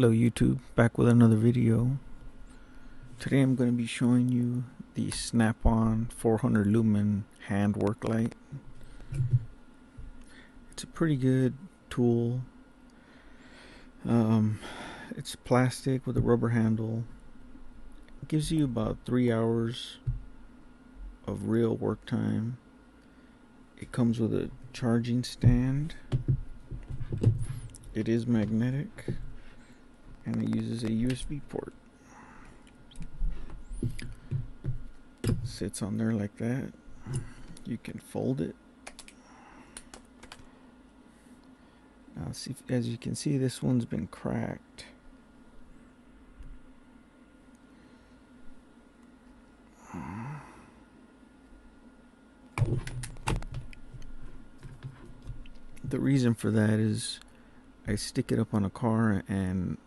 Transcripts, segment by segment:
Hello YouTube, back with another video. Today I'm going to be showing you the Snap-on 400 lumen hand work light. It's a pretty good tool. It's plastic with a rubber handle. It gives you about 3 hours of real work time. It comes with a charging stand. It is magnetic and it uses a USB port. Sits on there like that. You can fold it. Now, see, as you can see, this one's been cracked. The reason for that is I stick it up on a car, and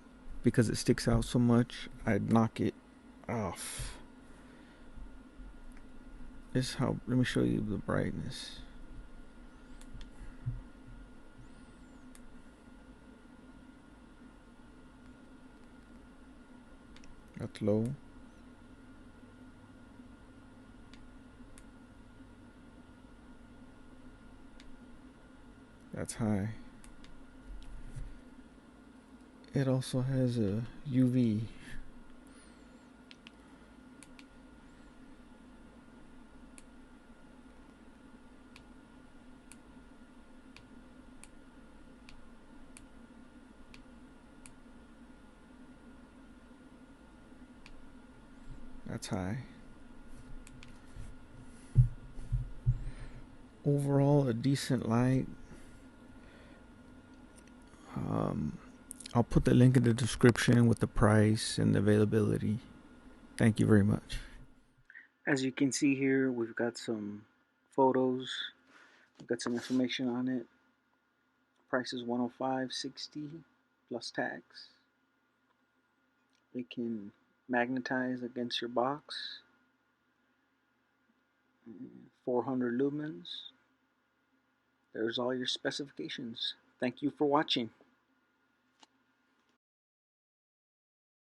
because it sticks out so much, I'd knock it off. Let me show you the brightness. That's low. That's high. It also has a UV. That's high. Overall, a decent light. I'll put the link in the description with the price and the availability. Thank you very much. As you can see here, we've got some photos. We've got some information on it. Price is $105.60 plus tax. It can magnetize against your box. 400 lumens. There's all your specifications. Thank you for watching.